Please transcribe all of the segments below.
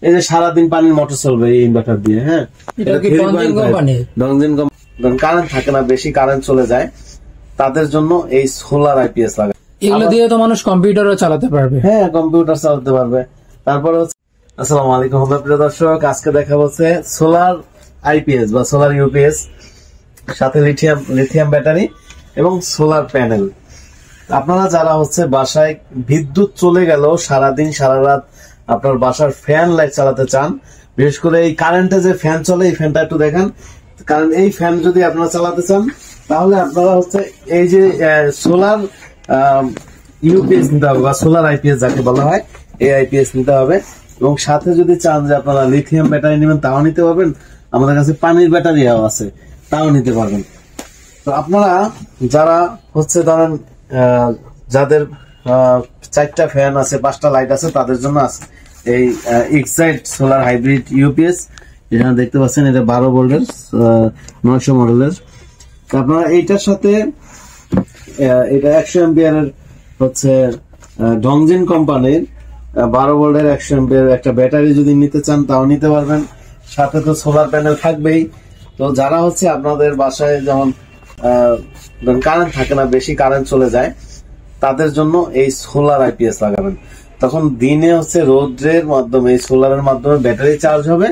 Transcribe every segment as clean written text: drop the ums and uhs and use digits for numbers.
এই যে সারাদিন পানির মোটর চলবে এই ইনভার্টার দিয়ে। হ্যাঁ, কারেন্ট থাকে না, বেশি কারেন্ট চলে যায়, তাদের জন্য এই সোলার আইপিএস লাগে। এগুলো দিয়ে তো মানুষ কম্পিউটারও চালাতে পারবে। হ্যাঁ, কম্পিউটার চালাতে পারবে। তারপরে আসসালামু আলাইকুম প্রিয় দর্শক, আজকে দেখা হচ্ছে সোলার আইপিএস বা সোলার ইউপিএস, সাথে লিথিয়াম ব্যাটারি এবং সোলার প্যানেল। আপনারা যারা হচ্ছে বাসায় বিদ্যুৎ চলে গেল সারাদিন সারা রাত আপনার বাসার ফ্যান লাইট চালাতে চান, বিশেষ করে এই কারেন্টে যে ফ্যান চলে এই ফ্যানটা একটু দেখেন, কারণ এই ফ্যান যদি আপনারা চালাতে চান তাহলে আপনারা হচ্ছে এই যে সোলার ইউপিএস নিতে হবে বা সোলার আইপিএস যাকে বলা হয়, এই আইপিএস নিতে হবে। এবং সাথে যদি চান যে আপনারা লিথিয়াম ব্যাটারি নেবেন তাও নিতে পারবেন, আমাদের কাছে পানির ব্যাটারিও আছে তাও নিতে পারবেন। তো আপনারা যারা হচ্ছে ধরেন যাদের 4টা ফ্যান আছে, 5টা লাইট আছে, তাদের জন্য আছে এই এক্সাইট সোলার হাইব্রিড ইউপিএস। এখানে দেখতে পাচ্ছেন এটা 12 ভোল্টের 900 মডেলের। আপনারা এইটার সাথে এটা 100 এম্পিয়ারের হচ্ছে ডংজিন কোম্পানির 12 ভোল্টের 100 এম্পিয়ার একটা ব্যাটারি যদি নিতে চান তাও নিতে পারবেন। সাথে তো সোলার প্যানেল থাকবেই। তো যারা হচ্ছে আপনাদের বাসায় যেমন কারেন্ট থাকে না, বেশি কারেন্ট চলে যায়, তাদের জন্য এই সোলার আইপিএস লাগাবেন। তখন দিনে হচ্ছে রোদ্রের মাধ্যমে এই সোলারের মাধ্যমে ব্যাটারি চার্জ হবে,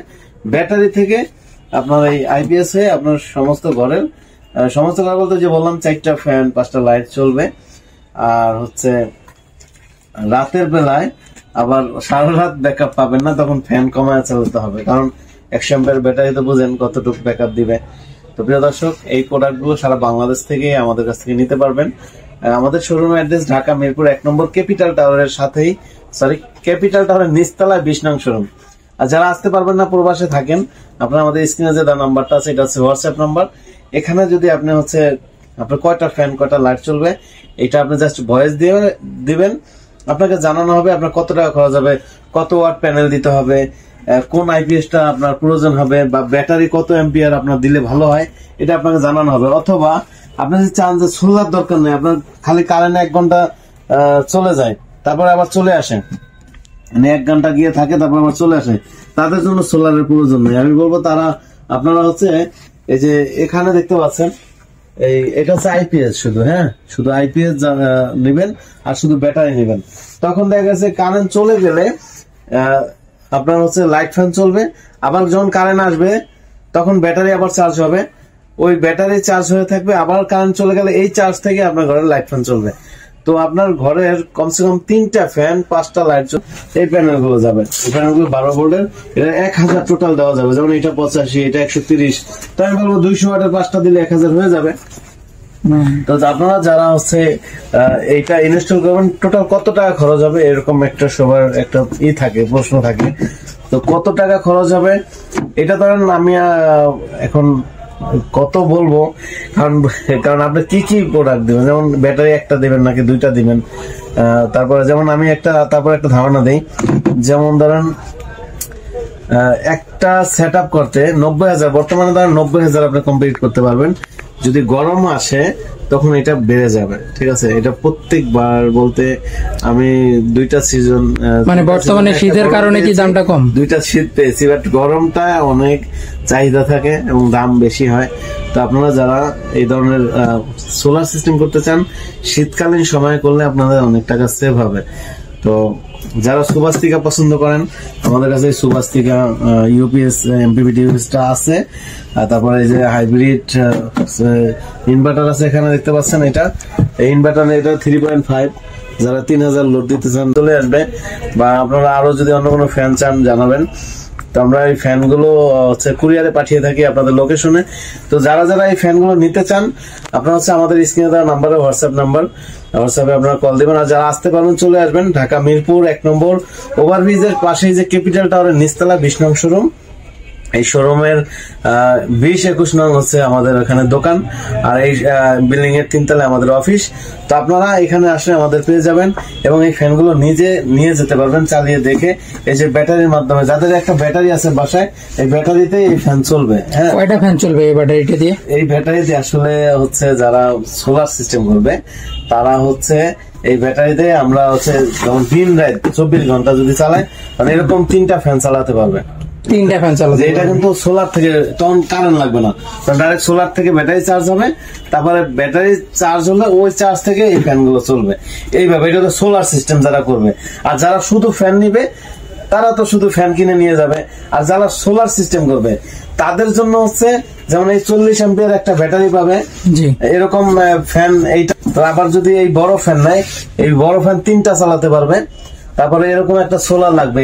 ব্যাটারি থেকে আপনার এই আইপিএস হয়ে আপনার সমস্ত ঘরের সমস্ত ঘর বলতে যে বললাম 4টা ফ্যান 5টা লাইট চলবে। আর হচ্ছে রাতের বেলায় আবার সারা রাত ব্যাকআপ পাবেন না, তখন ফ্যান কমায় চালাতে হবে, কারণ 100 এম্পিয়ার ব্যাটারি তো বুঝেন কতটুকু ব্যাকআপ দিবে। তো প্রিয় দর্শক, এই প্রোডাক্টগুলো সারা বাংলাদেশ থেকে আমাদের কাছ থেকে নিতে পারবেন। আমাদের শোরুম অ্যাড্রেস ঢাকা মিরপুর 1 নম্বর ক্যাপিটাল টাওয়ারের সাথেই, ক্যাপিটাল টাওয়ারের নিচতলায় 20 নং শোরুম। আর যারা আসতে পারবেন না, প্রবাসে থাকেন, আপনারা আমাদের স্ক্রিনে যে নাম্বারটা আছে এটা হচ্ছে হোয়াটসঅ্যাপ নাম্বার। এখানে যদি আপনি হচ্ছে আপনার কয়টা ফ্যান কয়টা লাইট চলবে এটা আপনি জাস্ট ভয়েস দিয়ে দিবেন, আপনাকে জানানো হবে আপনার কত টাকা খরচ হবে, কত ওয়াট প্যানেল দিতে হবে, কোন আইপিএসটা আপনার প্রয়োজন হবে, বা ব্যাটারি কত এম্পিয়ার আপনার দিলে ভালো হয়, এটা আপনাকে জানানো হবে। অথবা আপনি যদি চান যে সোলার দরকার নেই, আপনার খালি কারেন্ট 1 ঘন্টা চলে যায় তারপরে আবার চলে আসে, মানে 1 ঘন্টা গিয়ে থাকে তারপর আবার চলে আসে, তাদের জন্য সোলারের প্রয়োজন নেই। আমি বলবো তারা আপনারা হচ্ছে এই যে এখানে দেখতে পাচ্ছেন এটা হচ্ছে আইপিএস শুধু, হ্যাঁ, শুধু আইপিএস নেবেন আর শুধু ব্যাটারি নেবেন। তখন দেখা গেছে কারেন্ট চলে গেলে আপনার হচ্ছে লাইট ফ্যান চলবে, আবার যখন কারেন্ট আসবে তখন ব্যাটারি আবার চার্জ হবে, ওই ব্যাটারি চার্জ হয়ে থাকবে, আবার কারেন্ট চলে গেলে এই চার্জ থেকে আপনার ঘরের লাইট ফ্যান চলবে। তো আপনার ঘরের কমসে কম 3টা ফ্যান 5টা লাইট এই প্যানেল গুলো যাবে। এই প্যানেল গুলো 12 ভোল্টের, এটা 1000 টোটাল দেওয়া যাবে, যেমন এটা 85, এটা 130। তো আমি বলবো 200 ওয়াটের 5টা দিলে 1000 হয়ে যাবে। তো আপনারা যারা হচ্ছে এইটা ইনস্টল করবেন টোটাল কত টাকা খরচ হবে, এরকম একটা সবার একটা থাকে, প্রশ্ন থাকে। তো কত টাকা খরচ হবে এটা ধরেন আমি এখন কত বলবো, কারণ আপনি কি কি প্রোডাক্ট দিবেন, যেমন ব্যাটারি একটা দিবেন নাকি 2টা দিবেন, তারপরে যেমন আমি তারপর একটা ধারণা দেই, যেমন ধরেন একটা সেট আপ করতে 90,000, বর্তমানে ধরেন 90,000 আপনি কমপ্লিট করতে পারবেন। যদি গরম আসে তখন এটা বেড়ে যাবে, ঠিক আছে। এটা প্রত্যেকবার বলতে আমি 2টা সিজন, মানে বর্তমানে শীতের কারণে কি দামটা কম, 2টা শীত পেয়েছি, বাট গরমটা অনেক চাহিদা থাকে এবং দাম বেশি হয়। তো আপনারা যারা এই ধরনের সোলার সিস্টেম করতে চান শীতকালীন সময় করলে আপনাদের অনেক টাকা সেভ হবে। তো যারা সুভাস্তিকা পছন্দ করেন আমাদের কাছে সুভাস্তিকা ইউপিএস এমপিপিটি ইউপিএসটা আছে। তারপরে এই যে হাইব্রিড ইনভার্টার আছে, এখানে দেখতে পাচ্ছেন এটা ইনভার্টার, এটা 3.5, যারা 3000 লোড দিতে চান চলে আসবে, বা আপনারা আরো যদি অন্য কোনো ফ্যান চান জানাবেন। তো আমরা এই ফ্যানগুলো হচ্ছে কুরিয়ারে পাঠিয়ে থাকি আপনাদের লোকেশনে। তো যারা যারা এই ফ্যানগুলো নিতে চান আপনারা হচ্ছে আমাদের স্ক্রিনে দেওয়া নাম্বারে হোয়াটসঅ্যাপে আপনারা কল দিবেন। আর যারা আসতে পারবেন চলে আসবেন ঢাকা মিরপুর 1 নম্বর ওভারব্রিজের পাশেই যে ক্যাপিটাল টাওয়ারের নিচতলা 20 নং শোরুম, এই শোরুমের 20-21 নং হচ্ছে আমাদের এখানে দোকান, আর এই বিল্ডিং এর 3 তলায় আমাদের অফিস। তো আপনারা এখানে আসলে আমাদের পেয়ে যাবেন এবং এই ফ্যানগুলো নিজে নিয়ে যেতে পারবেন চালিয়ে দেখে। এই যে ব্যাটারির মাধ্যমে, যাদের একটা ব্যাটারি আছে বাসায়, এই ব্যাটারিতে এই ফ্যান চলবে। হ্যাঁ, কয়টা ফ্যান চলবে এই ব্যাটারিটা দিয়ে? এই ব্যাটারিতে আসলে হচ্ছে যারা সোলার সিস্টেম করবে তারা হচ্ছে এই ব্যাটারিতে আমরা হচ্ছে যেমন দিন রাত 24 ঘন্টা যদি চালায়, মানে এরকম 3টা ফ্যান চালাতে পারবে। 3টা ফ্যান চালাতে? এটা কিন্তু সোলার থেকে, তখন কারেন্ট লাগবে না, ডাইরেক্ট সোলার থেকে ব্যাটারি চার্জ হবে, তারপরে ব্যাটারি চার্জ হলে ওই চার্জ থেকে এই ফ্যান গুলো চলবে। এইভাবে এটা তো সোলার সিস্টেম যারা করবে। আর যারা শুধু ফ্যান নিবে তারা তো শুধু ফ্যান কিনে নিয়ে যাবে, আর যারা সোলার সিস্টেম করবে তাদের জন্য হচ্ছে যেমন এই 40 অ্যাম্পিয়ার একটা ব্যাটারি পাবে, এরকম ফ্যান। এইটা আবার যদি এই বড় ফ্যান নেয়, এই বড় ফ্যান 3টা চালাতে পারবে। তারপরে এরকম একটা সোলার লাগবে।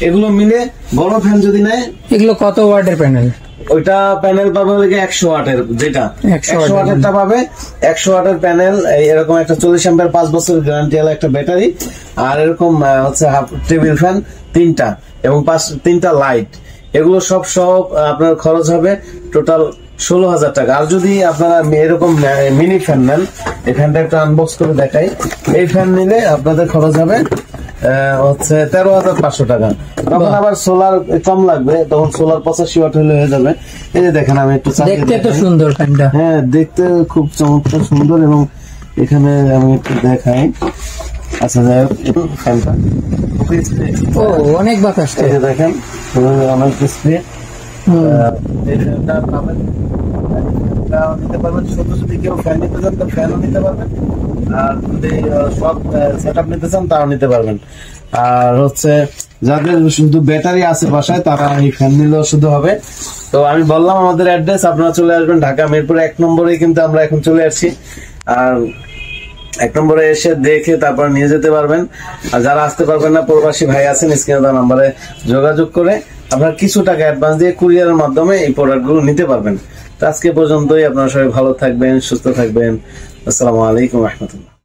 এগুলো মিলে বড় ফ্যান যদি নেয়। এগুলো কত ওয়াটের প্যানেল? ওইটা প্যানেল পাবে 100 ওয়াটের, যেটা 100 ওয়াটেরটা পাবে। 100 ওয়াটের প্যানেল, এরকম একটা 40 অ্যাম্পিয়ার 5 বছরের গ্যারান্টি ওয়ালা একটা ব্যাটারি, আর এরকম হচ্ছে হাফ টেবিল ফ্যান 3টা এবং 3টা লাইট। এগুলো সব আপনার খরচ হবে টোটাল 16,000 টাকা। আর যদি আপনারা এরকম মিনি ফ্যান নেন, এই ফ্যানটা একটা আনবক্স করে দেখাই, এই ফ্যান নিলে আপনাদের খরচ হবে হচ্ছে 13,500 টাকা। তখন আবার সোলার কম লাগবে, তখন সোলার 85 ওয়াট হলে হয়ে যাবে। এই যে দেখেন, আমি একটু দেখতে তো সুন্দর ফ্যানটা। হ্যাঁ, দেখতে খুব চমৎকার সুন্দর। এবং এখানে আমি একটু দেখাই। আচ্ছা, যাই হোক, ফ্যানটা অনেক বাতাস। দেখেন অনেক স্পিড। এই ফ্যানটা পাবেন, নিতে পারবেন। শুধু যদি কেউ ফ্যান নিতে চান তো ফ্যানও নিতে পারবেন, আর যদি সব সেট আপ নিতে চান তাও নিতে পারবেন। আর হচ্ছে যাদের শুধু ব্যাটারি আছে বাসায় তারা এই ফ্যান নিলেও শুধু হবে। তো আমি বললাম আমাদের অ্যাড্রেস, আপনারা চলে আসবেন ঢাকা মিরপুর 1 নম্বরে, কিন্তু আমরা এখন চলে আসছি। আর 1 নম্বরে এসে দেখে তারপর নিয়ে যেতে পারবেন। আর যারা আসতে পারবেন না, প্রবাসী ভাই আছেন, স্ক্রিনে দেওয়া নাম্বারে যোগাযোগ করে আপনারা কিছু টাকা অ্যাডভান্স দিয়ে কুরিয়ারের মাধ্যমে এই প্রোডাক্টগুলো নিতে পারবেন। আজকে পর্যন্তই। আপনারা সবাই ভালো থাকবেন, সুস্থ থাকবেন। আসসালামু আলাইকুম ওয়া রাহমাতুল্লাহ।